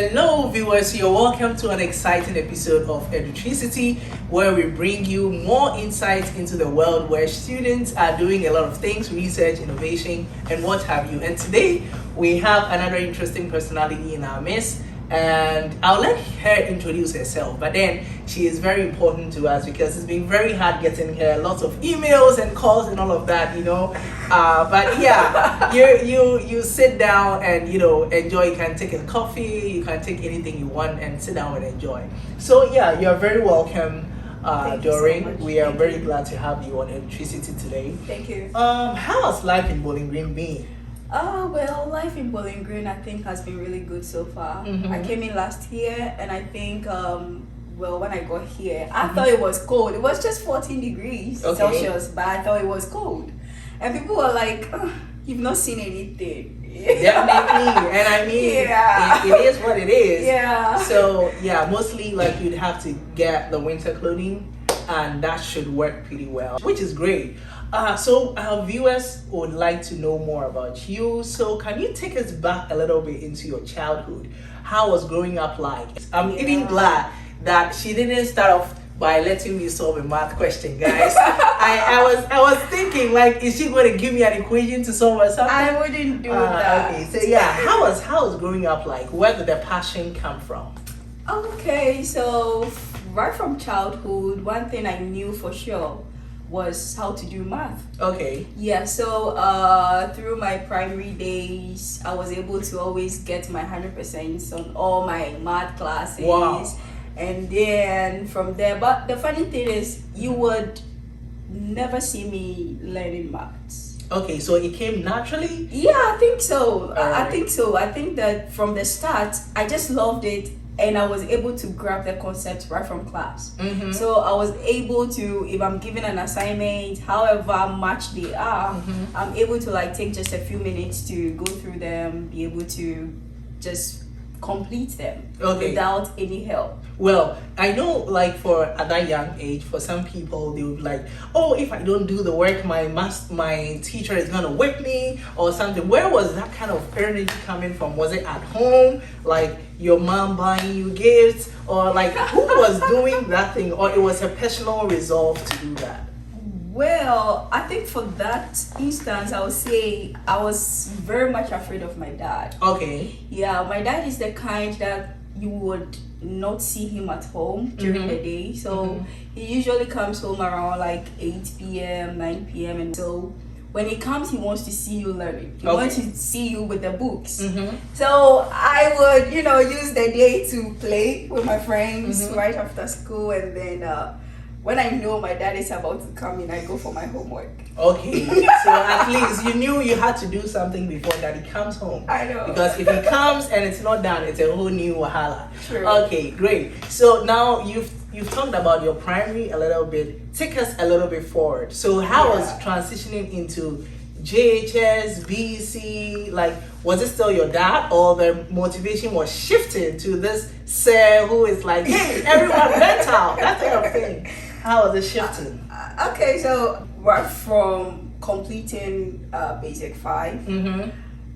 Hello viewers, you're welcome to an exciting episode of Edutricity where we bring you more insights into the world where students are doing a lot of things, research, innovation and what have you. And today we have another interesting personality in our midst, and I'll let her introduce herself, but then she is very important to us because it's been very hard getting her lots of emails and calls and all of that, but yeah, you sit down and enjoy. You can take a coffee, you can take anything you want and sit down and enjoy. So yeah, you're very welcome, Doreen. So we are very glad to have you on Electricity today. Thank you. How has life in Bowling Green been? Well, life in Bowling Green I think has been really good so far. I came in last year and I think when I got here I thought it was cold. It was just 14 degrees Celsius, but I thought it was cold. And people were like, oh, you've not seen anything. Definitely. And I mean, yeah. it is what it is. Yeah. So yeah, mostly like you'd have to get the winter clothing and that should work pretty well, which is great. So our viewers would like to know more about you. So can you take us back a little bit into your childhood? How was growing up like? I'm even glad that she didn't start off by letting me solve a math question, guys. I was thinking, like, is she going to give me an equation to solve or something? I wouldn't do that. Okay, so yeah, how was growing up like? Where did the passion come from? Okay, so right from childhood, one thing I knew for sure was how to do math. Okay. Yeah, so through my primary days, I was able to always get my 100% on all my math classes. Wow. And then from there, but the funny thing is, you would never see me learning maths. Okay, so it came naturally? Yeah, I think so. I Right. think so. I think that from the start, I just loved it. And I was able to grab the concept right from class. So I was able to, if I'm given an assignment, however much they are, I'm able to like take just a few minutes to go through them, be able to just complete them without any help. Well, I know like at that young age, for some people they would be like, oh, if I don't do the work, my teacher is gonna whip me or something. Where was that kind of energy coming from? Was it at home, like your mom buying you gifts, or like who was doing that thing, or it was a personal resolve to do that? Well, I think for that instance, I would say I was very much afraid of my dad. Okay. Yeah, my dad is the kind that you would not see him at home during the day. So he usually comes home around like 8 p.m., 9 p.m. And so when he comes, he wants to see you learning. He wants to see you with the books. So I would, use the day to play with my friends right after school. And then when I know my dad is about to come in, I go for my homework. Okay, so at least you knew you had to do something before daddy comes home. I know. Because if he comes and it's not done, it's a whole new wahala. True. Okay, great. So now you've talked about your primary a little bit. Take us a little bit forward. So how was transitioning into JHS, BC, like was it still your dad, or the motivation was shifted to this sir who is like, hey, everyone mental, that kind of thing? How was it shifted? Okay, so right from completing basic 5,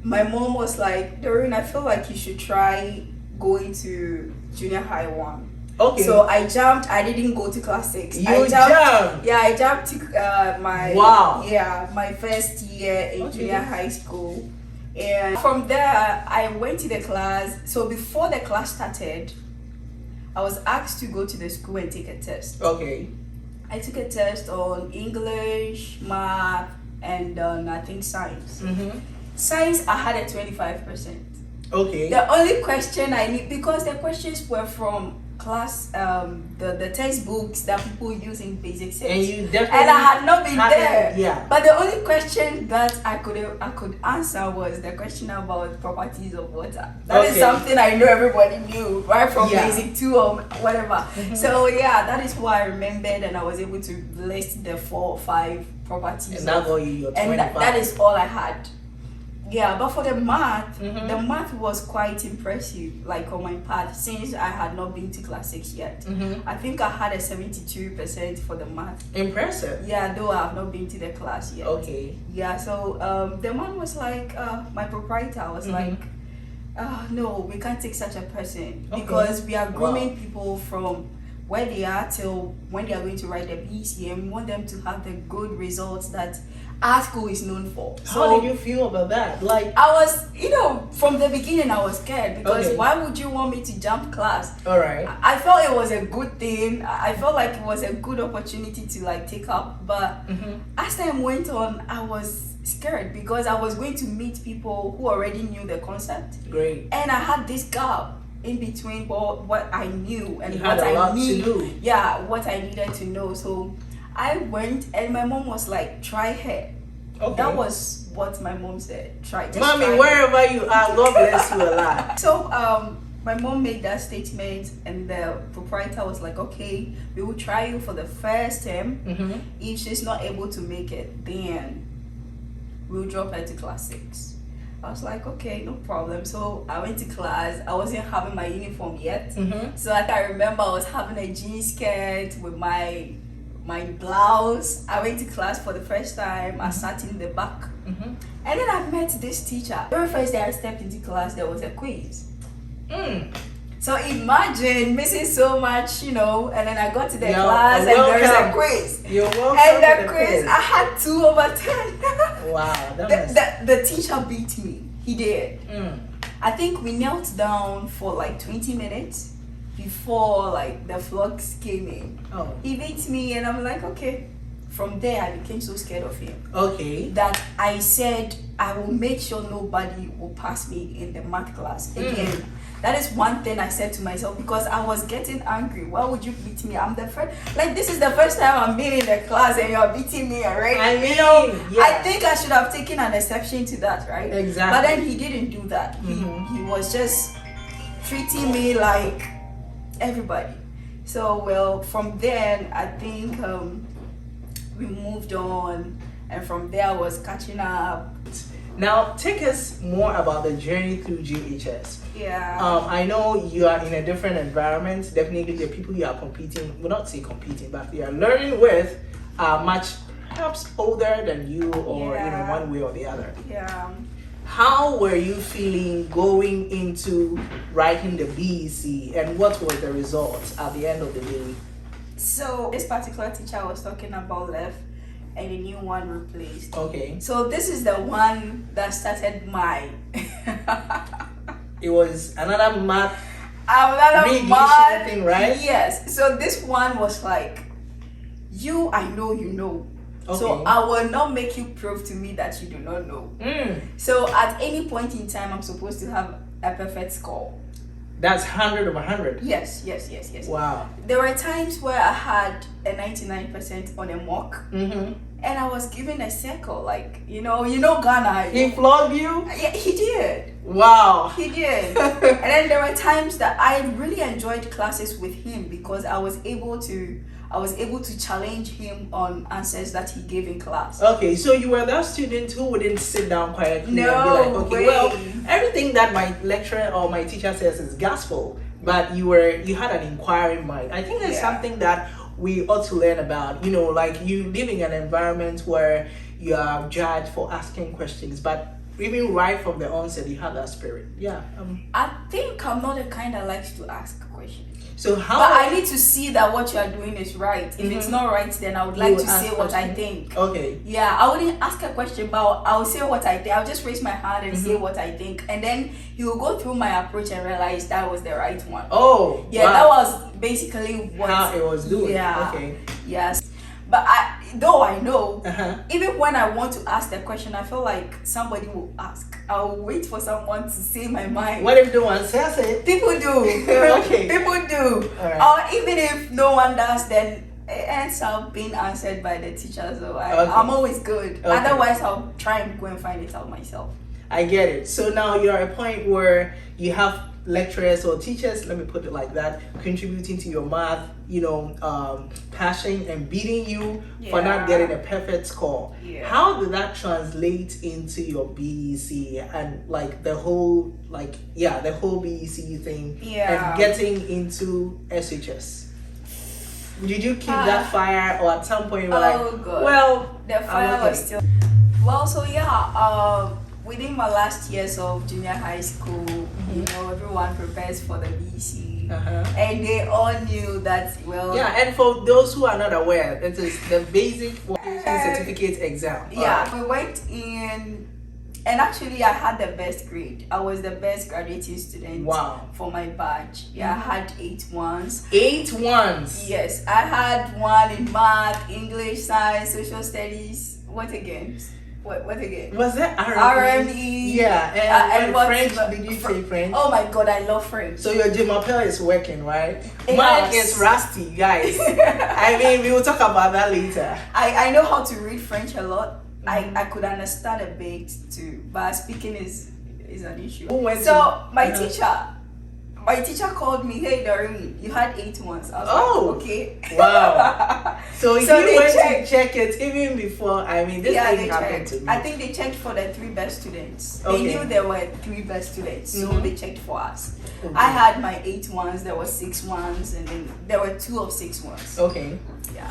my mom was like, Doreen, I feel like you should try going to junior high 1. Okay. So I jumped. I didn't go to class 6. I jumped? Yeah, I jumped to my first year in junior high school. And from there, I went to the class. So before the class started, I was asked to go to the school and take a test. Okay. I took a test on English, math, and I think science. Science, I had a 25%. Okay. The only question I need, because the questions were from class, the textbooks that people use in basic science, and you definitely and I had not been there. Yeah. But the only question that I could answer was the question about properties of water. That is something I know everybody knew right from basic 2 or whatever. So yeah, that is why I remembered, and I was able to list the 4 or 5 properties. And that got you your 25. And that is all I had. Yeah, but for the math, the math was quite impressive, like on my part, since I had not been to class 6 yet. I think I had a 72% for the math. Impressive. Yeah, though I have not been to the class yet. Okay. Yeah, so the man was like, my proprietor was like, No, we can't take such a person Okay. because we are grooming Wow. people from where they are till when they are going to write the BC, and we want them to have the good results that our school is known for. How did you feel about that? Like, I was, from the beginning I was scared because Okay. why would you want me to jump class? all right. I felt it was a good thing. I felt like it was a good opportunity to like take up, but as time went on, I was scared because I was going to meet people who already knew the concept, Great. and I had this gap in between what I knew and You what had a lot I to need. do. Yeah, what I needed to know. So I went, and my mom was like, "Try her." Okay. That was what my mom said. Try. Just Mommy, try wherever you are, God bless you a lot. So my mom made that statement, and the proprietor was like, "Okay, we will try you for the first term. If she's not able to make it, then we'll drop her to class 6." I was like, "Okay, no problem." So I went to class. I wasn't having my uniform yet, so I remember I was having a jean skirt with my blouse. I went to class for the first time. I sat in the back, and then I met this teacher. The very first day I stepped into class, there was a quiz. So imagine missing so much, and then I got to the class and there's a quiz. You're welcome. And to the quiz, I had 2 over 10. Wow, that was... The teacher beat me. He did. I think we knelt down for like 20 minutes before like the flux came in. Oh. He beat me, and I'm like, okay. From there, I became so scared of him Okay. that I said I will make sure nobody will pass me in the math class again. That is one thing I said to myself because I was getting angry. Why would you beat me? I'm the first. Like, this is the first time I'm being in the class and you're beating me already. I mean, yeah. I think I should have taken an exception to that, right? Exactly. But then he didn't do that. He was just treating me like everybody. So, well, from then, I think we moved on, and from there I was catching up. Now, take us more about the journey through GHS. Yeah. I know you are in a different environment. Definitely, the people you are competing, well, not say competing, but you are learning with are much perhaps older than you, or one way or the other. Yeah. How were you feeling going into writing the BEC, and what were the results at the end of the day? So this particular teacher I was talking about left, and a new one replaced. Okay. So this is the one that started my. It was another math thing, right? Yes. So this one was like, I know you know. Okay. So I will not make you prove to me that you do not know. So at any point in time, I'm supposed to have a perfect score. That's 100 of 100. Yes. Wow. There were times where I had a 99% on a mock, and I was given a circle, like you know Ghana. He flogged you? Yeah, he did. Wow. He did. And then there were times that I really enjoyed classes with him because I was able to challenge him on answers that he gave in class. Okay, so you were that student who wouldn't sit down quietly and be like, okay, way. well, everything that my lecturer or my teacher says is gospel, but you had an inquiring mind. I think that's something that we ought to learn about. Like you live in an environment where you are judged for asking questions, but even right from the onset, you have that spirit. Yeah. I think I'm not the kind that likes to ask questions. So how? But I need to see that what you are doing is right. If it's not right, then I would like to say what I think. Okay. Yeah, I wouldn't ask a question, but I'll say what I think. I'll just raise my hand and say what I think, and then he will go through my approach and realize that was the right one. Oh. Yeah, wow. that was basically what how it was doing. Yeah. Okay. Yes. But I know, even when I want to ask the question, I feel like somebody will ask. I'll wait for someone to say my mind. What if no one says it? People do. Okay. People do. Right. Or even if no one does, then it ends up being answered by the teacher. So I'm always good. Okay. Otherwise, I'll try and go and find it out myself. I get it. So now you're at a point where you have lecturers or teachers, let me put it like that, contributing to your math, passion and beating you for not getting a perfect score. Yeah. How did that translate into your BEC and like the whole BEC thing and getting into SHS? Did you keep that fire, or at some point you were God. well, the fire was still. Well, so within my last years of junior high school, you know, everyone prepares for the BC, and they all knew that, well. Yeah, and for those who are not aware, it is the basic vocational certificate exam. Yeah, we went in, and actually I had the best grade. I was the best graduating student. Wow. For my batch. Yeah, I had 8 ones. 8 ones? Yes, I had 1 in math, English, science, social studies. What again? What again? Was that RME? Yeah, and what, French, did you say French? Oh my god, I love French. So your Jimapel is working, right? Yes. Mine is rusty, guys. I mean, we will talk about that later. I know how to read French a lot. I could understand a bit too, but speaking is an issue. So my teacher called me, "Hey Doreen, you had 8 ones." I was like, okay. Wow. So he they went checked. to check it even before, I mean, this thing happened to me. I think they checked for the 3 best students. Okay. They knew there were 3 best students, so they checked for us. Okay. I had my 8 ones, there were 6 ones, and then there were 2 of 6 ones. Okay. Yeah.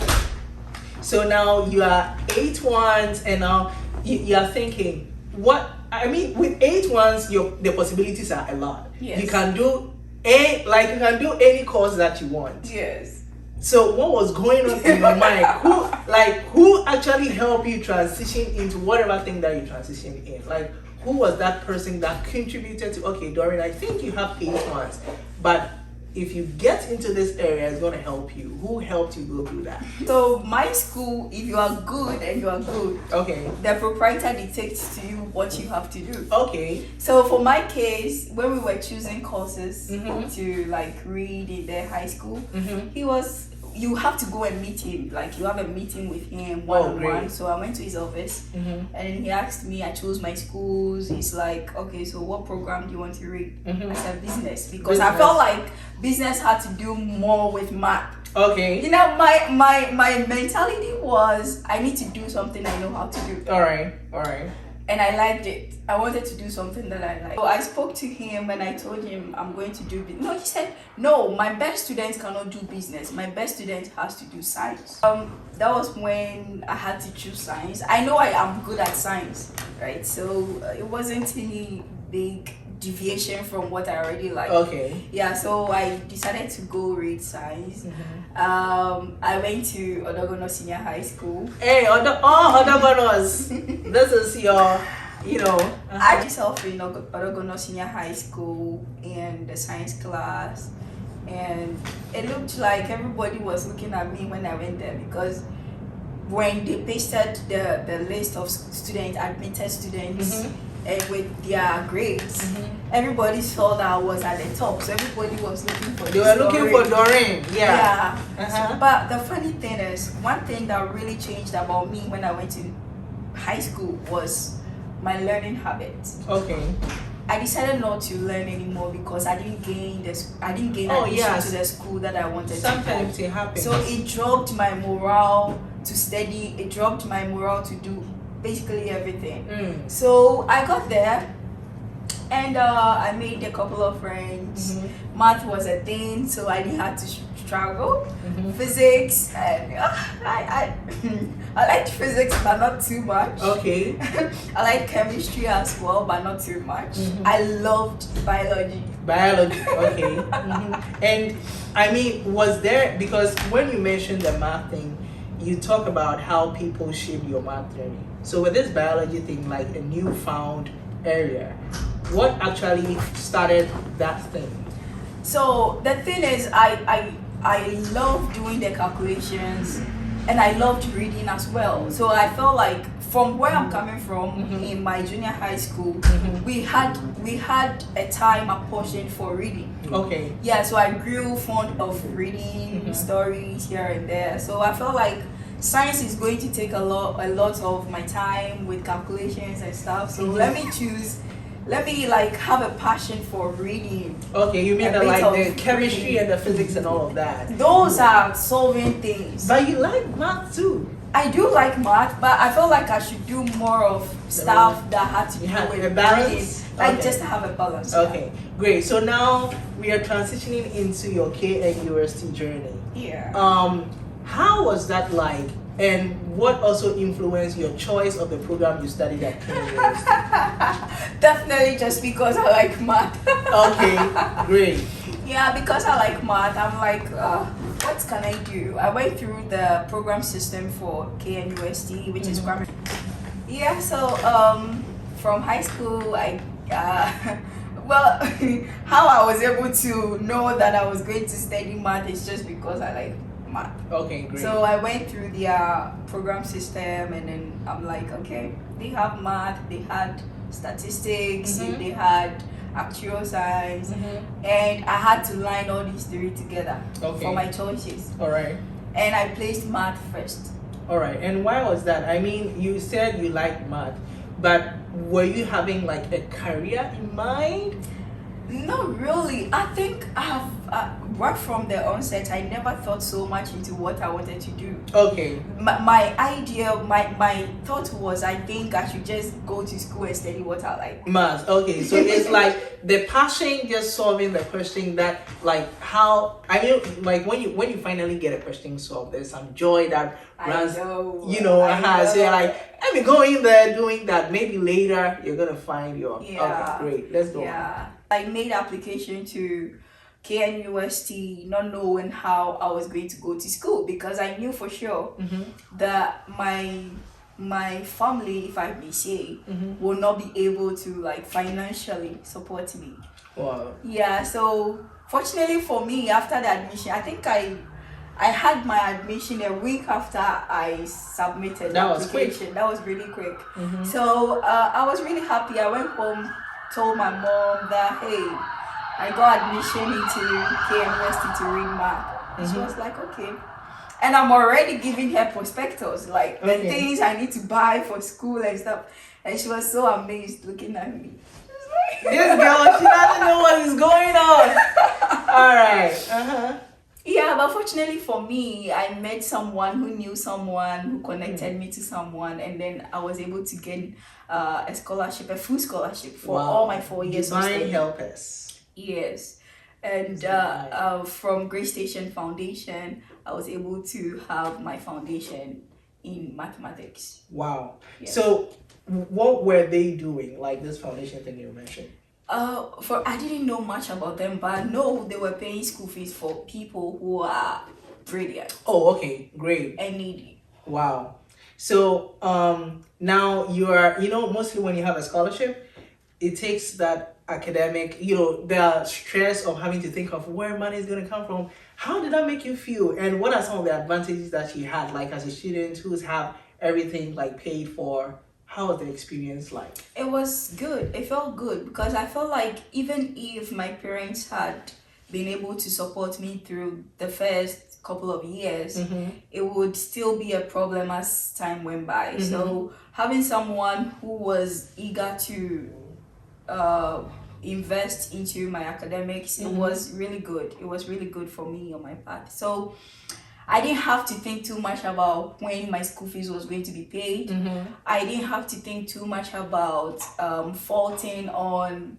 So now you are 8 ones, and now you are thinking, what? I mean, with 8 ones, the possibilities are a lot. Yes. You can do any course that you want. Yes. So what was going on in your mind? Who actually helped you transition into whatever thing that you transitioned in? Like, who was that person that contributed to, okay, Doreen, I think you have 8 ones, but if you get into this area, it's going to help you. Who helped you go through that? So my school, if you are good and you are good, Okay. the proprietor dictates to you what you have to do. Okay. So for my case, when we were choosing courses to like read in the high school, you have to go and meet him. Like you have a meeting with him one-on-one. So I went to his office and he asked me, I chose my schools. He's like, okay, so what program do you want to read? I said business, because I felt like business had to do more with math. Okay. You know, my mentality was I need to do something I know how to do. All right. And I liked it. I wanted to do something that I liked. So I spoke to him and I told him I'm going to do business. No, he said, no, my best students cannot do business. My best student has to do science. That was when I had to choose science. I know I am good at science, right? So it wasn't any big deviation from what I already like. Okay. Yeah, so I decided to go read science. I went to Odogono Senior High School. Hey, Odogonos. This is your, I myself in Odogono Senior High School in the science class, and it looked like everybody was looking at me when I went there, because when they pasted the list of students, admitted students, and with their grades, everybody saw that I was at the top, so everybody was looking for. They were looking for Doreen. Yeah. So, but the funny thing is, one thing that really changed about me when I went to high school was my learning habits. Okay. I decided not to learn anymore because I didn't gain admission to the school that I wanted. Sometimes to it happens. So it dropped my morale to study. It dropped my morale to do basically everything. So I got there and I made a couple of friends. Math was a thing, so I didn't have to struggle. Physics, and I liked physics, but not too much. Okay. I like chemistry as well, but not too much. I loved biology. Okay. And I mean, was there, because when you mentioned the math thing, you talk about how people shape your math journey. So with this biology thing, like a newfound area, what actually started that thing? So the thing is, I love doing the calculations, and I loved reading as well. So I felt like from where I'm coming from, in my junior high school, we had a time apportioned for reading. Okay. Yeah, so I grew fond of reading stories here and there. So I felt like science is going to take a lot of my time with calculations and stuff. So let me like have a passion for reading. Okay, you mean the chemistry reading and the physics and all of that. Those are solving things. But you like math too. I do like math, but I felt like I should do more of stuff that had to do with a balance. Reading. Like just to have a balance. Okay, great. So now we are transitioning into your KN University journey. Yeah. How was that like? And what also influenced your choice of the program you studied at King University? Definitely just because I like math. Okay, great. Yeah, because I like math, I'm like, what can I do? I went through the program system for KNUST, which is grammar. Yeah, so from high school, I well, how I was able to know that I was going to study math is just because I like math. Okay, great. So I went through the program system, and then I'm like, okay, they have math, they had statistics, they had actual science, and I had to line all these three together for my choices. All right. And I placed math first. All right. And why was that? I mean, you said you liked math, but were you having like a career in mind? Not really. I think I have right from the onset. I never thought so much into what I wanted to do. Okay. My idea, my thought was, I think I should just go to school and study what I like. Math. Okay, so it's like the passion, just solving the question that, like, how I mean, like when you finally get a question solved, there's some joy that runs. So you're like, let me go in there doing that. Maybe later you're gonna find your okay, great. Let's go. Yeah. I made application to KNUST not knowing how I was going to go to school, because I knew for sure that my family, if I may say, will not be able to like financially support me. Wow. Yeah, so fortunately for me, after the admission, I think I had my admission a week after I submitted the application. That was really quick. So I was really happy. I went home, told my mom that, hey, I got admission into KNUST to read math. And she was like, okay. And I'm already giving her prospectus, like the things I need to buy for school and stuff. And she was so amazed looking at me. This girl, she doesn't know what is going on. All right. Yeah, but fortunately for me, I met someone who knew someone who connected me to someone, and then I was able to get a scholarship, a full scholarship for all my 4 years of study. Divine help us. Yes. And from Great Station Foundation, I was able to have my foundation in mathematics. Wow. Yes. So what were they doing, like this foundation thing you mentioned? I didn't know much about them, but I know they were paying school fees for people who are brilliant. Oh, okay, great. And needy. Wow. So now you are, mostly when you have a scholarship, it takes that academic, the stress of having to think of where money is going to come from. How did that make you feel? And what are some of the advantages that you had, like as a student who's have everything like paid for? How was the experience like? It was good. It felt good because I felt like even if my parents had been able to support me through the first couple of years, it would still be a problem as time went by. So having someone who was eager to invest into my academics, it was really good. It was really good for me on my path. So I didn't have to think too much about when my school fees was going to be paid. I didn't have to think too much about faulting on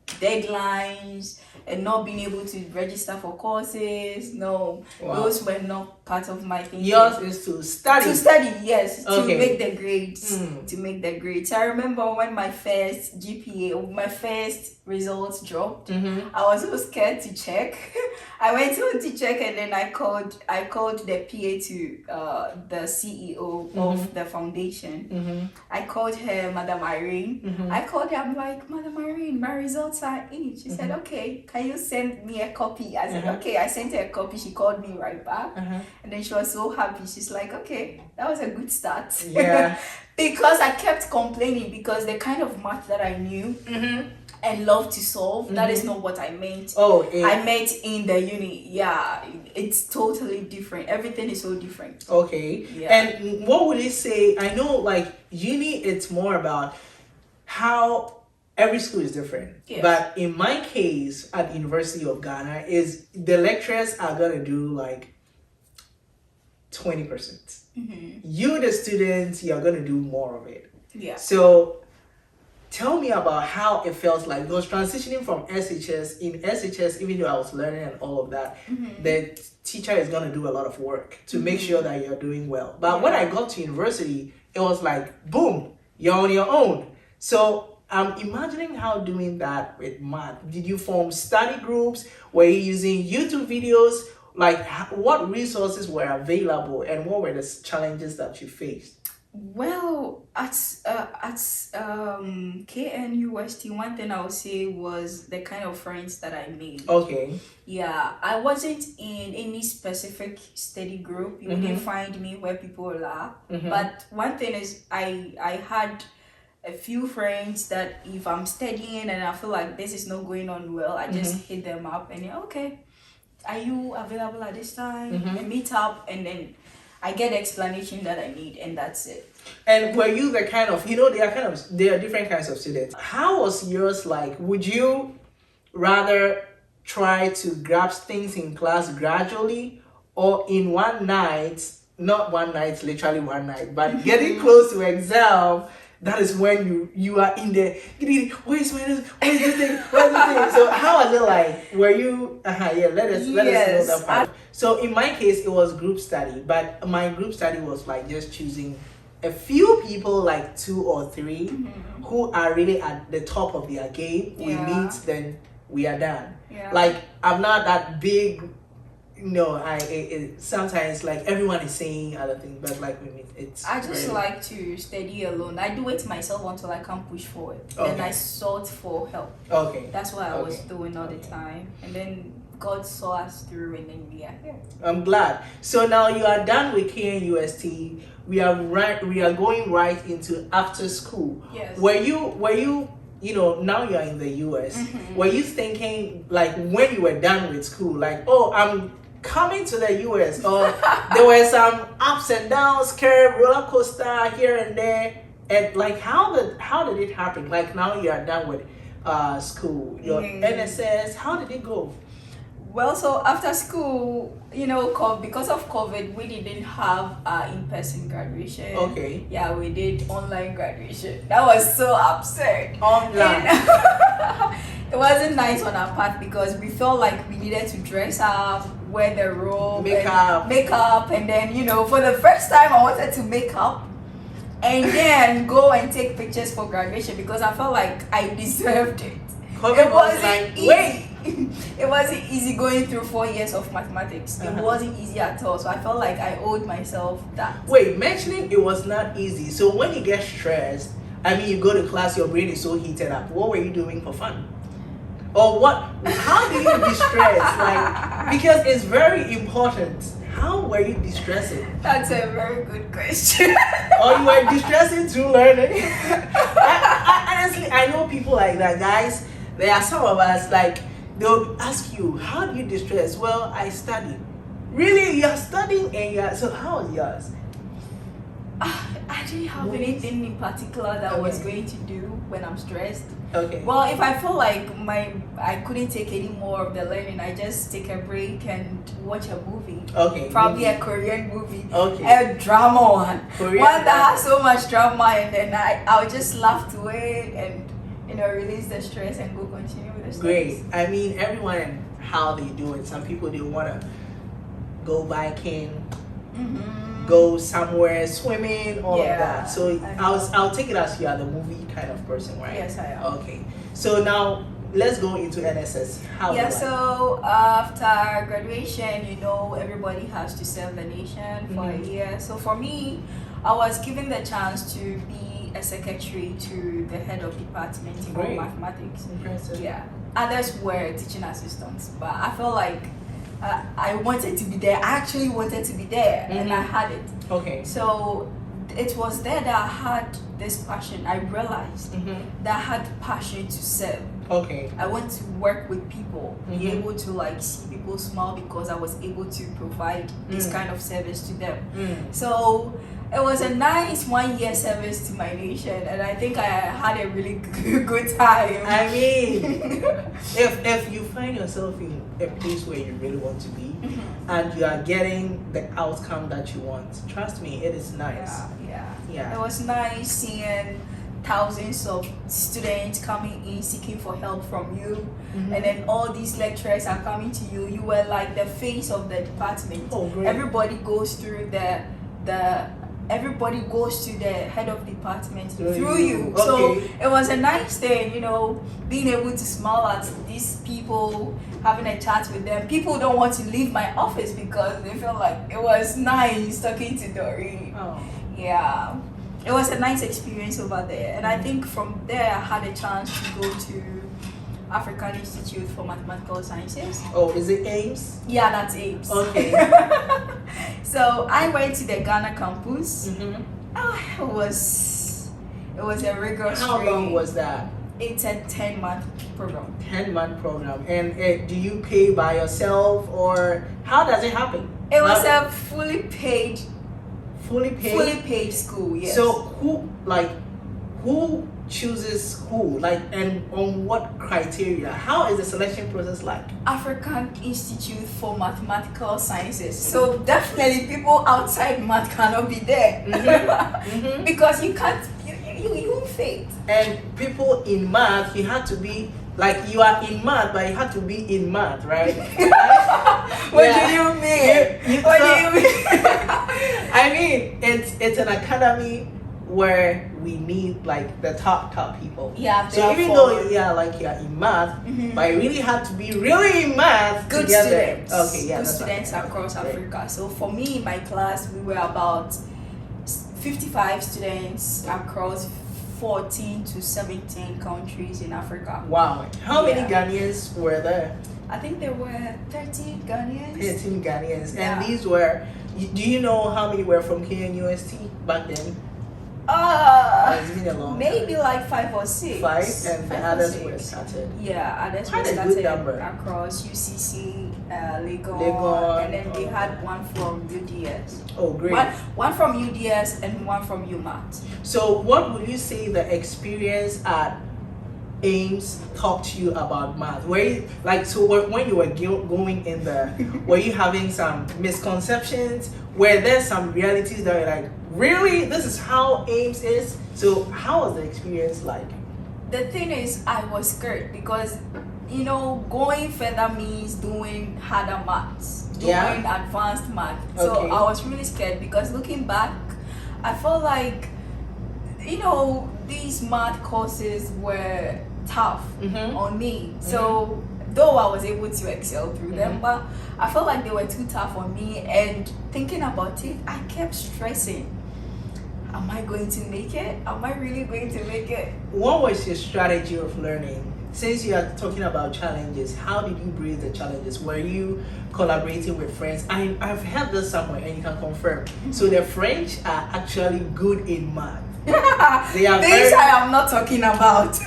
deadlines and not being able to register for courses. No, those were not part of my thinking. Yours is to study. To study, yes. To make the grades. To make the grades. I remember when my first GPA, my first results dropped. I was so scared to check. I went home to check, and then I called the PA to the CEO of the foundation. I called her, Madam Irene. I called her, I'm like, Madam Irene, my results are in. She said, okay, can you send me a copy? I said, okay. I sent her a copy. She called me right back. And then she was so happy. She's like, okay, that was a good start. Yeah. Because I kept complaining because the kind of math that I knew and loved to solve, that is not what I meant. I meant in the uni. Yeah, it's totally different. Everything is so different. Okay. Yeah. And what would you say? I know like uni, it's more about how every school is different. Yes. But in my case at University of Ghana, is the lecturers are going to do like 20%. You, the students, you're going to do more of it. Yeah. So tell me about how it felt like because transitioning from SHS. In SHS, even though I was learning and all of that, the teacher is going to do a lot of work to make sure that you're doing well. But when I got to university, it was like, boom, you're on your own. So I'm imagining how doing that with math. Did you form study groups? Were you using YouTube videos? Like, what resources were available and what were the challenges that you faced? Well, at KNUST, one thing I would say was the kind of friends that I made. Okay. Yeah, I wasn't in any specific study group. You wouldn't find me where people are. But one thing is, I had a few friends that if I'm studying and I feel like this is not going on well, I just hit them up and okay, are you available at this time? And meet up, and then I get the explanation that I need, and that's it. And were you the kind of, there are different kinds of students. How was yours like? Would you rather try to grasp things in class gradually, or in one night, not one night, literally one night, but getting close to exam, that is when you are in there, where's this thing? So how was it like? Were you, let us know that part. So in my case, it was group study, but my group study was like just choosing a few people, like 2 or 3, who are really at the top of their game. We meet, then we are done. Like, I'm not that big. No, sometimes like everyone is saying other things, but like we meet, I just like to study alone. I do it myself until I can't push forward. Then I sought for help. Okay. That's what I was doing all the time, and then God saw us through, and then we are here. I'm glad. So now you are done with KNUST. We are going right into after school. Yes. Were you now you're in the US. Were you thinking like when you were done with school, like, oh, I'm coming to the US, or there were some ups and downs, curve, roller coaster here and there, and like how did it happen? Like now you are done with school, your NSS, how did it go? Well, so after school, because of COVID, we didn't have in-person graduation. Okay. Yeah, we did online graduation. That was so absurd. Online. It wasn't nice on our part because we felt like we needed to dress up, wear the robe, make up, and then for the first time I wanted to make up and then go and take pictures for graduation because I felt like I deserved it. COVID was like, wait. It wasn't easy going through 4 years of mathematics. It wasn't easy at all. So I felt like I owed myself that. Wait, mentioning it was not easy. So when you get stressed, you go to class, your brain is so heated up. What were you doing for fun? Or what? How did you de-stress? Like, because it's very important. How were you de-stressing? That's a very good question. Or you were de-stressing through learning? Honestly, I know people like that, guys. There are some of us, like, they'll ask you, how do you de-stress? Well, I study. Really? You're studying so how was yours? I didn't have anything in particular that I was going to do when I'm stressed. Okay. Well, if I feel like I couldn't take any more of the learning, I just take a break and watch a movie. Okay. Probably a Korean movie. Okay. A drama one. Korean one that has so much drama, and then I'll just laugh to it and release the stress and go continue with the studies. Great. Everyone and how they do it. Some people, they want to go biking, go somewhere, swimming, all of that. So I'll take it as you are the movie kind of person, right? Yes, I am. Okay. So now let's go into NSS. So after graduation, everybody has to serve the nation for a year. So for me, I was given the chance to be a secretary to the head of department in mathematics. Impressive. Yeah. Others were teaching assistants, but I felt like I wanted to be there. I actually wanted to be there, and I had it. Okay. So it was there that I had this passion. I realized that I had passion to serve. Okay. I want to work with people, be able to see people smile because I was able to provide this kind of service to them. So it was a nice 1 year service to my nation, and I think I had a really good time. If you find yourself in a place where you really want to be and you are getting the outcome that you want, trust me, it is nice. Yeah. It was nice seeing thousands of students coming in seeking for help from you, and then all these lecturers are coming to you. You were like the face of the department. Oh, great. Everybody goes through everybody goes to the head of department through you. Okay. So it was a nice thing, you know, being able to smile at these people, having a chat with them. People don't want to leave my office because they feel like it was nice talking to Doreen. Oh. Yeah, it was a nice experience over there, and I think from there I had a chance to go to African Institute for Mathematical Sciences. Oh, is it Ames? Yeah, that's Ames. Okay. So I went to the Ghana campus. It was a rigorous How long training. was that? It's a 10-month program. 10-month program. And do you pay by yourself, or how does it happen? It was a fully paid school. Yes. So who chooses who? Like, and on what criteria? How is the selection process like? African Institute for Mathematical Sciences. So definitely people outside math cannot be there. Because you can't, you won't fit. And people in math, you had to be like, you are in math, but you had to be in math, right? What do you mean? What do you mean? I mean, it's an academy where we need like the top people. Yeah. So even though like you're in math, but you really have to be really in math. Good together. students. Okay, yeah. Good students across Africa. So for me, in my class, we were about 55 students across 14 to 17 countries in Africa. Wow. How many Ghanaians were there? I think there were 13 Ghanaians. 13 Ghanaians. Yeah. And these were, do you know how many were from KNUST back then? It's been a long maybe time. like 5 or 6. 5, and the others or were 6. started. Yeah, others Quite were a good started number. across UCC, Legon, Legon, and then they had one from UDS. Oh, great. One from UDS and one from UMAT. So what would you say the experience at Ames taught you about math? Were you, like, so when you were going in there, were you having some misconceptions? Were there some realities that were like, really, this is how Ames is? So how was the experience like? The thing is, I was scared because, you know, going further means doing harder maths, doing advanced math. So Okay. I was really scared because looking back, I felt like, you know, these math courses were tough on me. So though I was able to excel through them, but I felt like they were too tough on me. And thinking about it, I kept stressing. Am I going to make it? Am I really going to make it? What was your strategy of learning? Since you are talking about challenges, how did you breathe the challenges? Were you collaborating with friends? I've heard this somewhere and you can confirm. So the French are actually good in math. They are Things I am not talking about.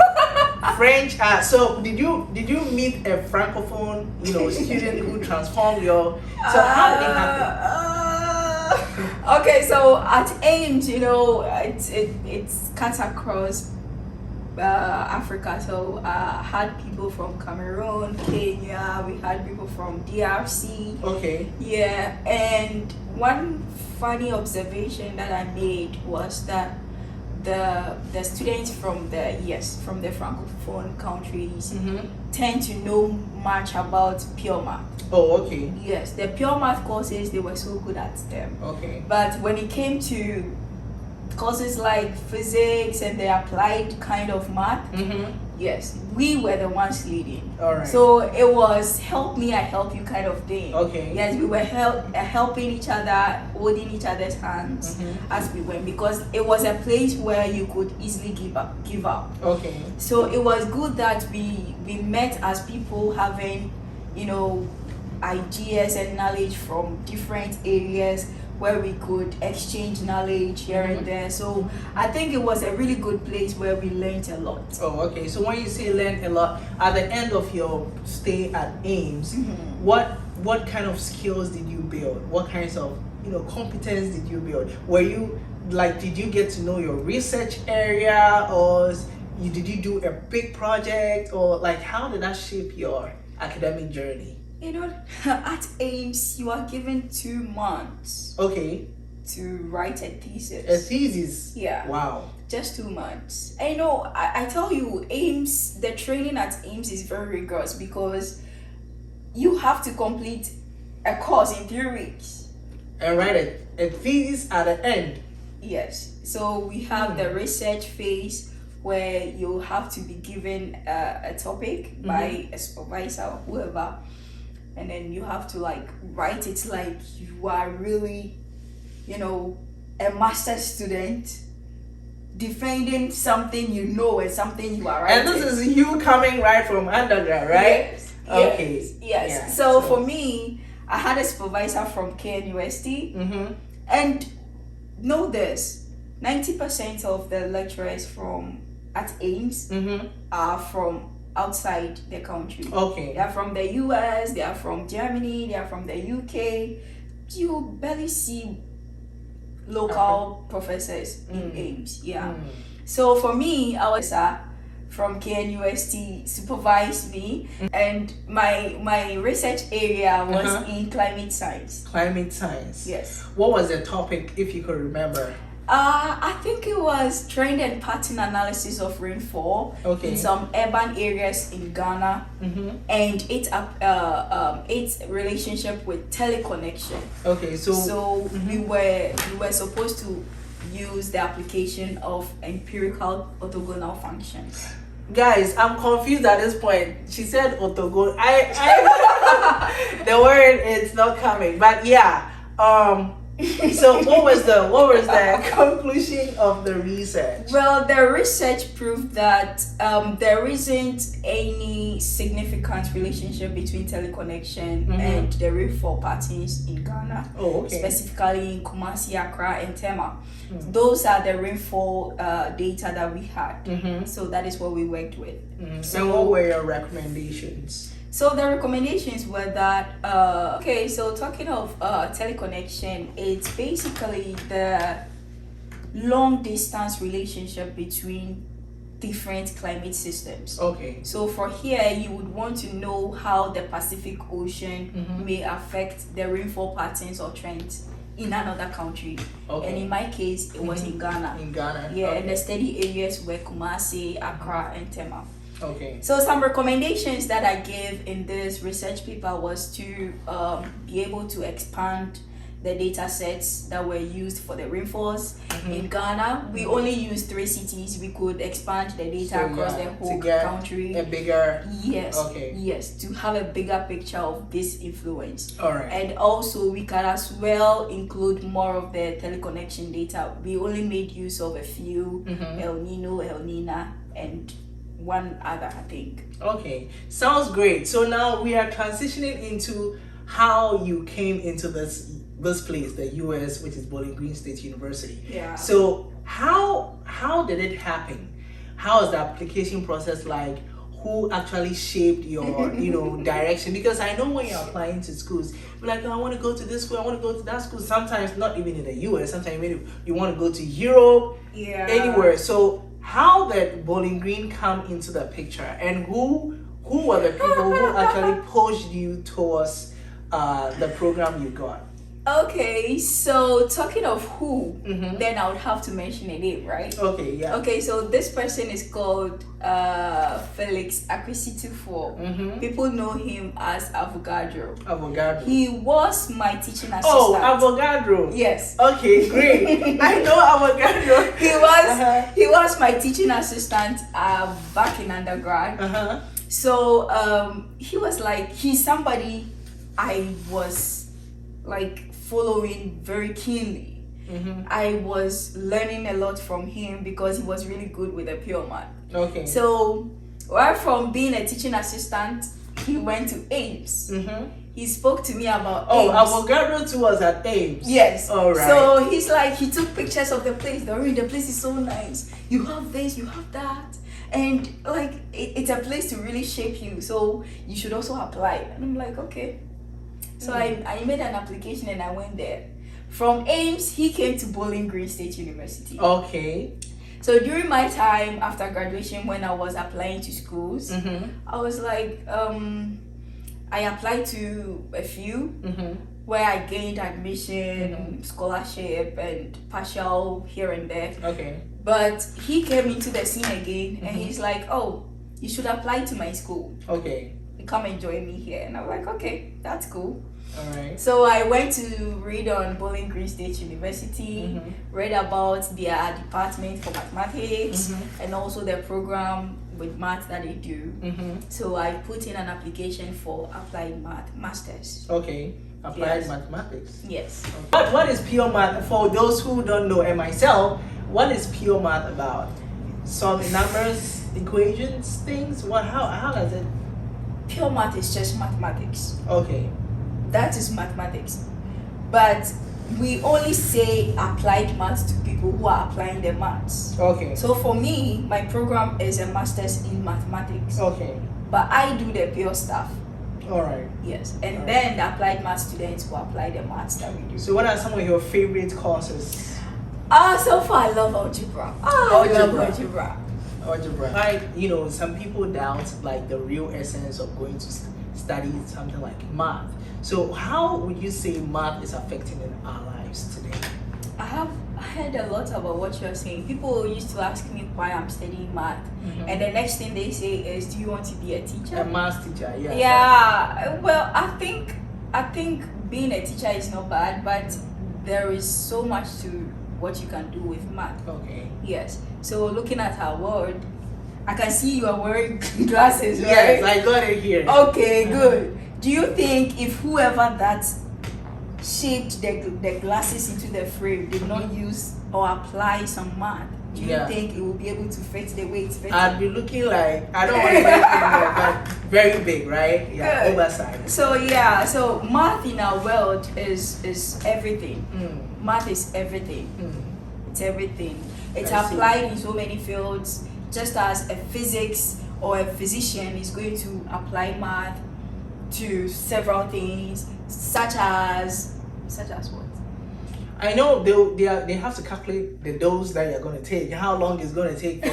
French are, so did you meet a francophone, student who transformed your, so how did it happen? Okay, so at Ames, it's cut across Africa. So I had people from Cameroon, Kenya, we had people from DRC. Okay. Yeah, and one funny observation that I made was that the students from the francophone countries tend to know much about pure math. Oh, okay. Yes, the pure math courses, they were so good at them. Okay. But when it came to courses like physics and the applied kind of math, yes, we were the ones leading. All right. So it was help me, I help you kind of thing. Okay. Yes, we were helping each other, holding each other's hands as we went, because it was a place where you could easily give up. Okay. So it was good that we met as people having, ideas and knowledge from different areas where we could exchange knowledge here and there. So I think it was a really good place where we learned a lot. Oh, okay. So when you say learn a lot, at the end of your stay at Ames, what kind of skills did you build? What kinds of competence did you build? Were you did you get to know your research area, or did you do a big project, or how did that shape your academic journey? At Ames, you are given 2 months Okay. to write a thesis. A thesis? Yeah. Wow. Just 2 months. And you know, I tell you, Ames, the training at Ames is very rigorous because you have to complete a course in 3 weeks. And write a thesis at the end. Yes. So we have the research phase where you have to be given a topic by a supervisor or whoever, and then you have to like write it like you are really, you know, a master's student defending something you know and something you are writing. And this is you coming right from undergrad, right? Yes. Okay. Yes. Yeah. So for me, I had a supervisor from KNUST, and know this: 90% of the lecturers from at Ames are from outside the country. Okay. They are from the US, they are from Germany, they are from the UK. You barely see local professors in Ames. Yeah. So for me, I was from KNUST supervised me, and my research area was in climate science. Climate science. Yes. What was the topic, if you could remember? I think it was trend and pattern analysis of rainfall in some urban areas in Ghana, and its relationship with teleconnection. Okay, so we were supposed to use the application of empirical orthogonal functions. Guys, I'm confused at this point. She said orthogonal. I the word is not coming, but yeah. So what was the conclusion of the research? Well, the research proved that there isn't any significant relationship between teleconnection and the rainfall patterns in Ghana. Oh, okay. Specifically in Kumasi, Accra, and Tema. Those are the rainfall data that we had. So that is what we worked with. So and what were your recommendations? So the recommendations were that, so talking of teleconnection, it's basically the long distance relationship between different climate systems. Okay. So for here, you would want to know how the Pacific Ocean may affect the rainfall patterns or trends in another country. Okay. And in my case, it was in Ghana. In Ghana. Yeah, and the study areas were Kumasi, Accra, and Tema. Okay. So some recommendations that I gave in this research paper was to be able to expand the data sets that were used for the rainfalls. In Ghana, we only used 3 cities. We could expand the data across the whole country. A bigger. Yes. Okay. Yes, to have a bigger picture of this influence. All right. And also, we can as well include more of the teleconnection data. We only made use of a few: El Nino, El Nina, and one other, I think. Okay, sounds great. So now we are transitioning into how you came into this place, the US, which is Bowling Green State University. Yeah. So how did it happen? How is the application process like? Who actually shaped your direction? Because I know when you're applying to schools, you're like, oh, I want to go to this school, I want to go to that school. Sometimes not even in the US. Sometimes you want to go to Europe, anywhere. So how did Bowling Green come into the picture, and who were the people who actually pushed you towards the program you got? Okay, so talking of who, then I would have to mention a name, right? Okay, yeah. Okay, so this person is called Felix Akwisitufo. People know him as Avogadro. Avogadro. He was my teaching assistant. Oh, Avogadro. Yes. Okay, great. I know Avogadro. He was my teaching assistant back in undergrad. So he's somebody I was like following very keenly. I was learning a lot from him because he was really good with the pure math. Okay. So right from being a teaching assistant, he went to Ames. He spoke to me about Ames. Avogadro too was at Ames. Yes. All right. So he's like, he took pictures of the place. Doreen, the place is so nice. You have this, you have that. And like, it's a place to really shape you. So you should also apply. And I'm like, okay. So I made an application and I went there. From Ames, he came to Bowling Green State University. Okay. So during my time after graduation, when I was applying to schools, I was like, I applied to a few, where I gained admission, scholarship, and partial here and there. Okay. But he came into the scene again, and he's like, "Oh, you should apply to my school. Okay. Come and join me here." And I'm like, "Okay, that's cool." All right. So I went to read on Bowling Green State University, read about their department for mathematics, and also their program with math that they do. So I put in an application for applied math masters. Okay. Applied mathematics. Yes. What is pure math? For those who don't know, and myself, what is pure math about? Some numbers, equations, things. How does it? Pure math is just mathematics. Okay. That is mathematics. But we only say applied maths to people who are applying their maths. Okay. So for me, my program is a master's in mathematics. Okay. But I do the pure stuff. All right. Yes. And then the applied maths students who apply the maths that we do. So what are some of your favorite courses? So far I love algebra. I love algebra. Algebra. Like, you know, some people doubt like the real essence of going to study something like math. So how would you say math is affecting in our lives today? I have heard a lot about what you're saying. People used to ask me why I'm studying math, and the next thing they say is, "Do you want to be a teacher?" A math teacher, yeah. Yeah. Well, I think being a teacher is not bad, but there is so much to what you can do with math. Okay. Yes. So looking at our world, I can see you are wearing glasses, right? Yes, I got it here. Okay, good. Do you think if whoever that shaped the glasses into the frame did not use or apply some math, do you think it will be able to fit the way it's fitting? I'd be looking like, I don't want to get in there, but very big, right? Yeah, Good. oversized. So math in our world is everything. Math is everything. It's everything. It's applied in so many fields, just as a physics or a physician is going to apply math to several things, such as what? I know they have to calculate the dose that you're going to take, how long it's going to take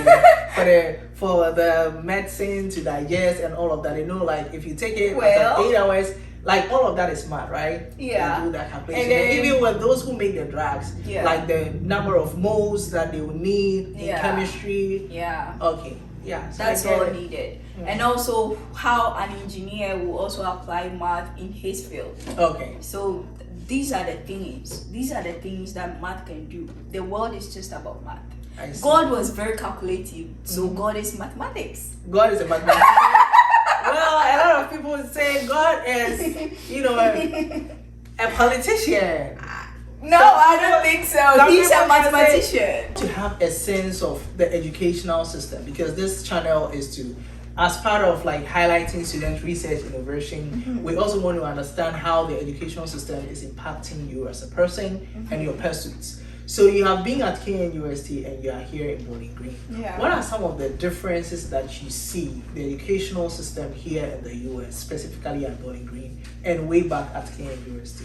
for the medicine to digest and all of that. You know, like if you take it after 8 hours, like all of that is smart, right? Yeah. They do that calculation. And then, and even with those who make the drugs, like the number of moles that they will need in chemistry. Yeah. Okay. Yeah. So that's all needed. And also how an engineer will also apply math in his field. Okay. So these are the things that math can do. The world is just about math. God was very calculative, so God is mathematics. God is a mathematician. Well, a lot of people say God is, you know, a politician. No, I don't think so. He's a mathematician. To have a sense of the educational system, because this channel is to, as part of like highlighting student research innovation, we also want to understand how the educational system is impacting you as a person and your pursuits. So you have been at KNUST and you are here in Bowling Green. Yeah. What are some of the differences that you see the educational system here in the US, specifically at Bowling Green, and way back at KNUST?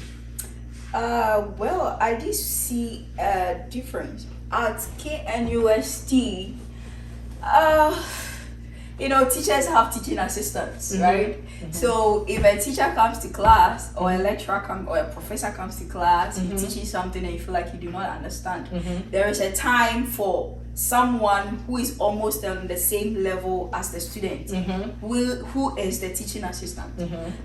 Well, I did see a difference at KNUST. You know, teachers have teaching assistants, right? So if a teacher comes to class, or a lecturer or a professor comes to class, he teaches something and you feel like you do not understand, there is a time for someone who is almost on the same level as the student, who is the teaching assistant,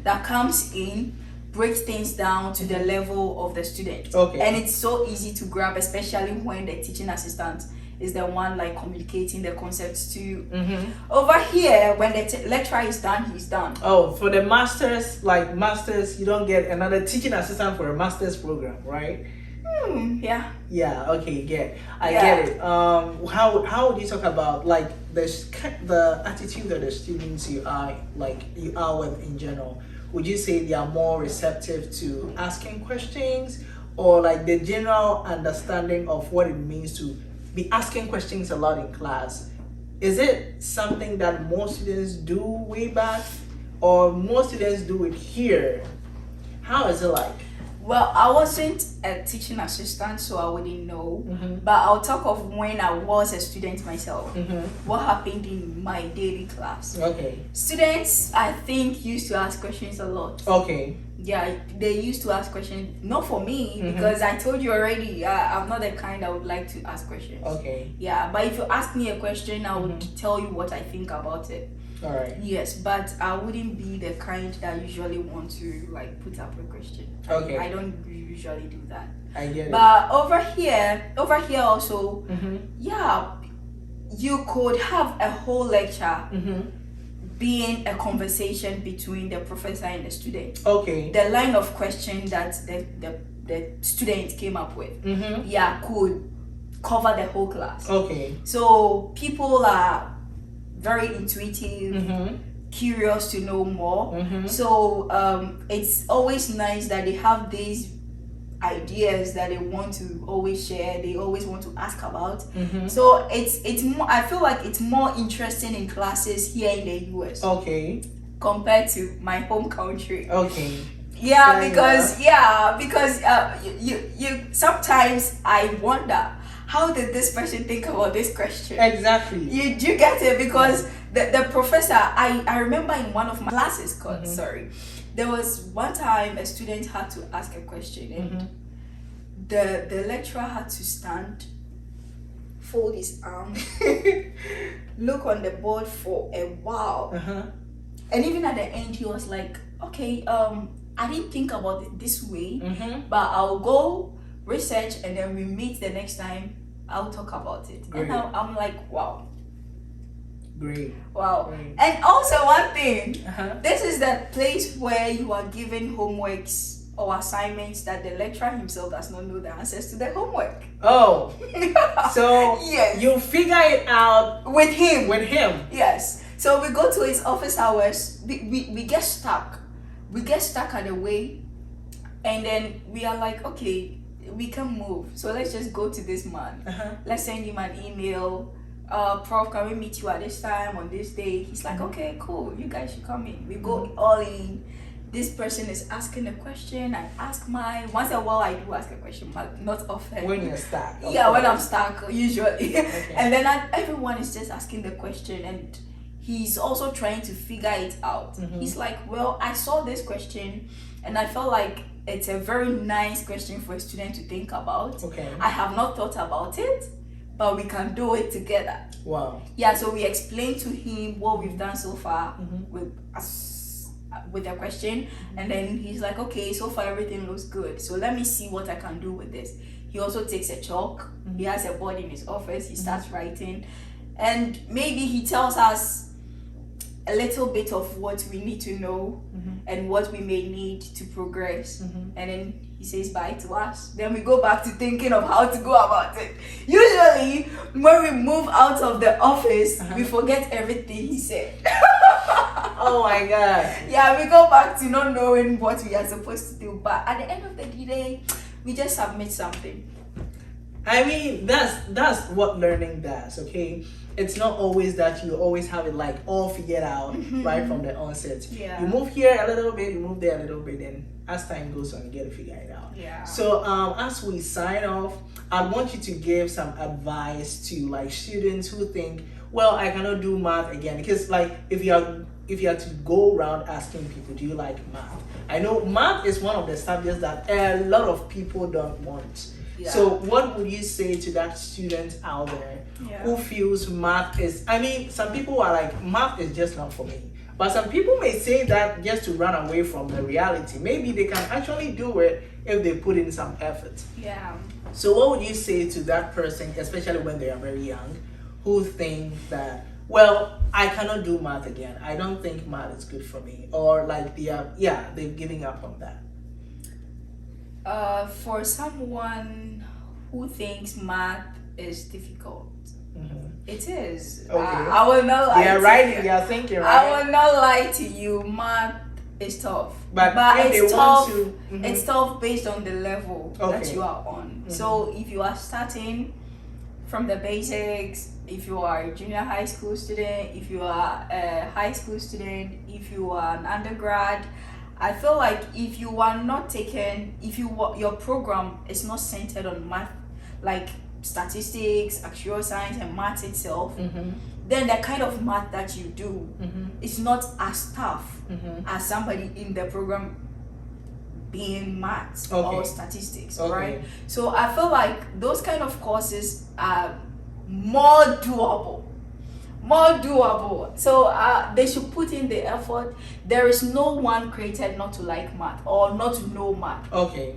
that comes in, breaks things down to the level of the student. And it's so easy to grab, especially when the teaching assistant is the one like communicating the concepts to you. Over here, when the lecturer is done, he's done. Oh, for the masters, you don't get another teaching assistant for a master's program, right? Yeah. Yeah. Okay. I get it. How would you talk about like the attitude of the students you are with in general? Would you say they are more receptive to asking questions, or like the general understanding of what it means to be asking questions a lot in class? Is it something that most students do way back, or most students do it here? How is it like? Well, I wasn't a teaching assistant, so I wouldn't know. But I'll talk of when I was a student myself. What happened in my daily class. Okay. Students, I think, used to ask questions a lot. Okay. Yeah, they used to ask questions. Not for me, because I told you already, I'm not the kind that would like to ask questions. Okay. Yeah, but if you ask me a question, I would tell you what I think about it. All right. Yes, but I wouldn't be the kind that usually want to like put up a question. Okay. I don't usually do that. I get it. But over here also, yeah, you could have a whole lecture being a conversation between the professor and the student. Okay. The line of question that the student came up with, yeah, could cover the whole class. Okay. So people are very intuitive, curious to know more. So it's always nice that they have these ideas that they want to always share, they always want to ask about. So it's more, I feel like it's more interesting in classes here in the US. Okay. Compared to my home country. Okay. Yeah, because you sometimes I wonder, how did this person think about this question? Exactly. You get it? Because the professor, I remember in one of my classes, sorry, there was one time a student had to ask a question, and the lecturer had to stand, fold his arms, look on the board for a while, and even at the end he was like, okay, I didn't think about it this way, but I'll go research, and then we meet the next time, I'll talk about it. Great. And I'm like, wow. Great. Wow. Great. And also one thing, this is the place where you are given homeworks or assignments that the lecturer himself does not know the answers to the homework. Oh. So yes. you figure it out with him. Yes. So we go to his office hours, we get stuck. We get stuck at the way, and then we are like, okay, we can move. So let's just go to this man. Let's send him an email. Prof, can we meet you at this time on this day? He's like, okay, cool, you guys should come in. We go all in. This person is asking a question, I ask mine. Once in a while I do ask a question, but not often. When you're stuck. Yeah, when I'm stuck, usually. Okay. And then everyone is just asking the question, and he's also trying to figure it out. He's like, well, I saw this question and I felt like it's a very nice question for a student to think about. Okay. I have not thought about it, but we can do it together. Wow. Yeah, so we explained to him what we've done so far with the question, and then he's like, okay, so far everything looks good, so let me see what I can do with this. He also takes a chalk, he has a board in his office, he starts writing, and maybe he tells us a little bit of what we need to know and what we may need to progress, and then he says bye to us. Then we go back to thinking of how to go about it. Usually when we move out of the office, we forget everything he said. Oh my god. Yeah, we go back to not knowing what we are supposed to do, but at the end of the day, we just submit something. I mean, that's what learning does, okay? It's not always that you always have it like all figured out right from the onset. Yeah. You move here a little bit, you move there a little bit, and as time goes on, you get to figure it out. Yeah. So as we sign off, I want you to give some advice to like students who think, well, I cannot do math again, because like if you are to go around asking people, do you like math? I know math is one of the subjects that a lot of people don't want. Yeah. So what would you say to that student out there who feels math is, I mean, some people are like, math is just not for me. But some people may say that just to run away from the reality. Maybe they can actually do it if they put in some effort. Yeah. So what would you say to that person, especially when they are very young, who think that, well, I cannot do math again. I don't think math is good for me. Or like they're giving up on that. For someone who thinks math is difficult, it is. Okay. I will not lie. Yeah, right. You are thinking, right? I will not lie to you. Math is tough, but it's tough. To, It's tough based on the level that Okay. you are on. So if you are starting from the basics, if you are a junior high school student, if you are a high school student, if you are an undergrad, I feel like if you are not taken, your program is not centered on math, like statistics, actuarial science, and math itself, then the kind of math that you do is not as tough as somebody in the program being maths Okay. or statistics, Okay. right? So I feel like those kind of courses are more doable. So they should put in the effort. There is no one created not to like math or not to know math Okay.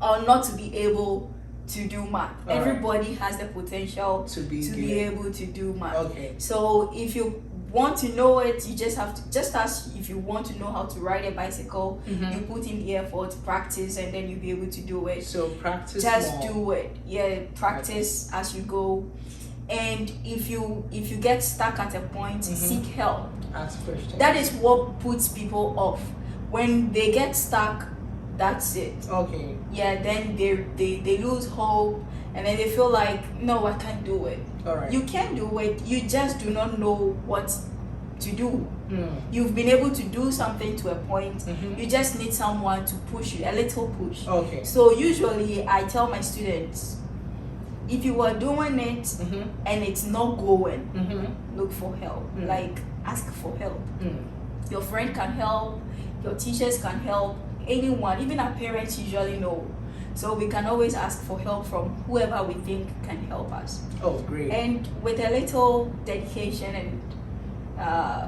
or not to be able to do math. All right. Everybody has the potential To be be able to do math. Okay. So if you want to know it, you just have to, just as if you want to know how to ride a bicycle, Mhm. you put in the effort, practice, and then you'll be able to do it. So practice Just more. do it. Yeah, practice as you go. And if you get stuck at a point, Mhm. seek help. Ask questions. That is what puts people off. When they get stuck, that's it. Okay. Yeah, then they lose hope, and then they feel like, no, I can't do it. All right. You can do it, you just do not know what to do. Mm. You've been able to do something to a point. Mhm. You just need someone to push you, a little push. Okay. So usually I tell my students, if you are doing it Mhm. and it's not going, Mhm. look for help. Mm. Like, ask for help. Mm. Your friend can help, your teachers can help, anyone, even our parents usually know. So we can always ask for help from whoever we think can help us. Oh, great. And with a little dedication and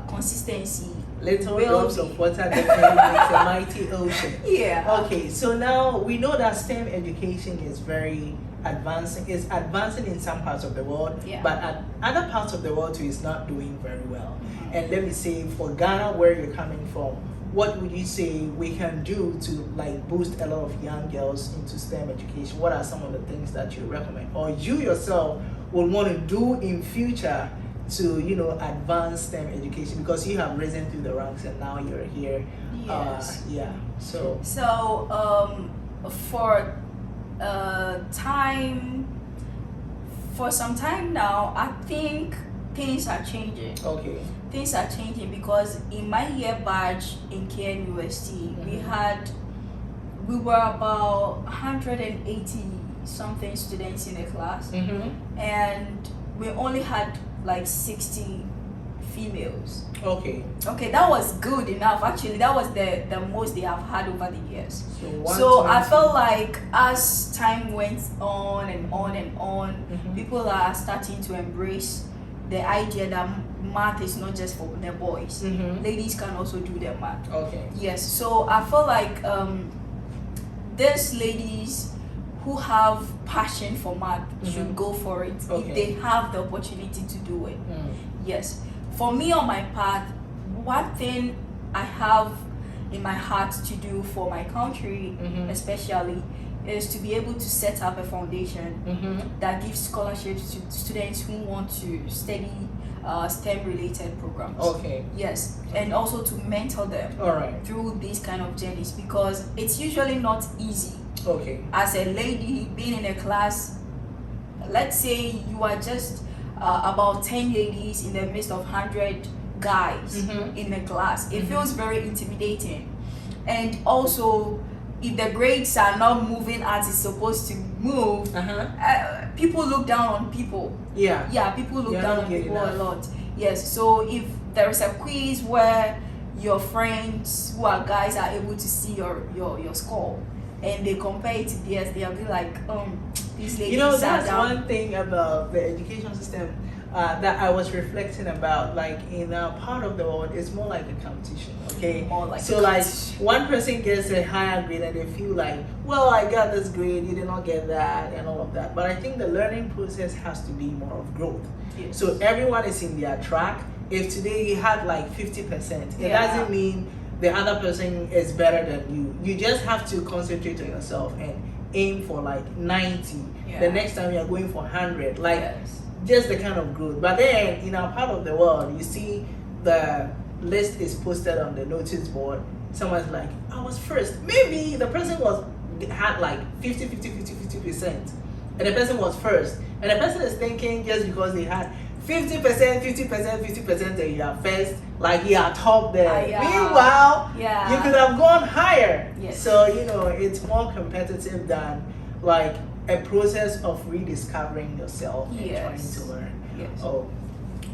consistency, Little will drops be. of water definitely makes a mighty ocean. Yeah. Okay, so now we know that STEM education is very advancing. It's advancing in some parts of the world, Yeah. but at other parts of the world too, it's not doing very well. Mhm. And let me say, for Ghana, where you're coming from, what would you say we can do to like boost a lot of young girls into STEM education? What are some of the things that you recommend, or you yourself would want to do in future to, you know, advance STEM education, because you have risen through the ranks and now you're here? Yes. Yeah. So. For for some time now, I think things are changing. Okay. Things are changing because in my year badge in KNUST, we were about 180 something students in the class, Mm-hmm. and we only had like 60 females. Okay. Okay, that was good enough. Actually, that was the most they have had over the years. So, So I 120. felt like as time went on and on and on, Mhm. people are starting to embrace the idea that math is not just for the boys. Mhm. Ladies can also do their math. Okay. Yes, so I feel like these ladies who have passion for math should Mhm. go for it Okay. if they have the opportunity to do it. Mm. Yes. For me on my path, one thing I have in my heart to do for my country, Mhm. especially, is to be able to set up a foundation Mm-hmm. that gives scholarships to students who want to study STEM related programs. Okay. Yes, and also to mentor them All right. through these kind of journeys, because it's usually not easy. Okay. As a lady being in a class, let's say you are just about 10 ladies in the midst of 100 guys Mhm. in the class, it Mhm. feels very intimidating. And also, if the grades are not moving as it's supposed to move, Uh-huh. people look down on people. Yeah. Yeah, people look You're down not on good people a enough. lot. Yes, so if there is a quiz where your friends who are guys are able to see your score and they compare it to theirs, they'll be like, these ladies You know, are that's down. one thing about the education system that I was reflecting about. Like in a part of the world, it's more like a competition. Okay. More like so a like competition. one person gets a higher grade and they feel like, well, I got this grade, you did not get that, and all of that. But I think the learning process has to be more of growth. Yes. So everyone is in their track. If today you had like 50%, it Yeah. doesn't mean the other person is better than you. You just have to concentrate on yourself and aim for like 90. Yeah. The next time you're going for 100. Like Yes. just the kind of growth. But then in our part of the world, you see the list is posted on the notice board. Someone's like, I was first. Maybe the person had like 50%. And the person was first. And the person is thinking just because they had 50%, and you are first, like you are top there. Yeah. Meanwhile, Yeah. you could have gone higher. Yes. So, you know, it's more competitive than like a process of rediscovering yourself and trying Yes. to learn. Yes. Oh,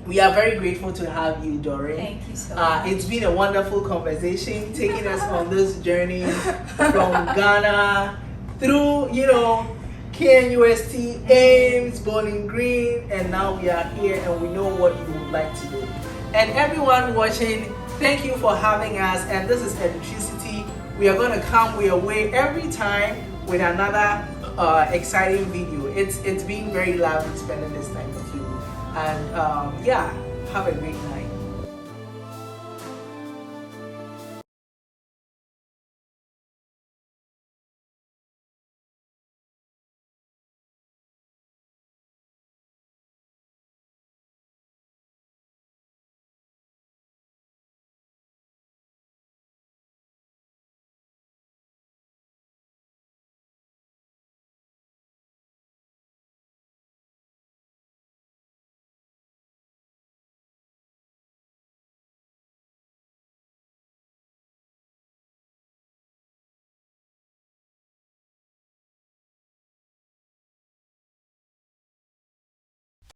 We are very grateful to have you, Doreen. Thank you so much. It's been a wonderful conversation, taking us on this journey from Ghana through, KNUST, Ames, Bowling Green, and now we are here and we know what you would like to do. And everyone watching, thank you for having us. And this is Electricity. We are going to come your way every time with another exciting video. It's been very lovely spending this time with you. And have a great night.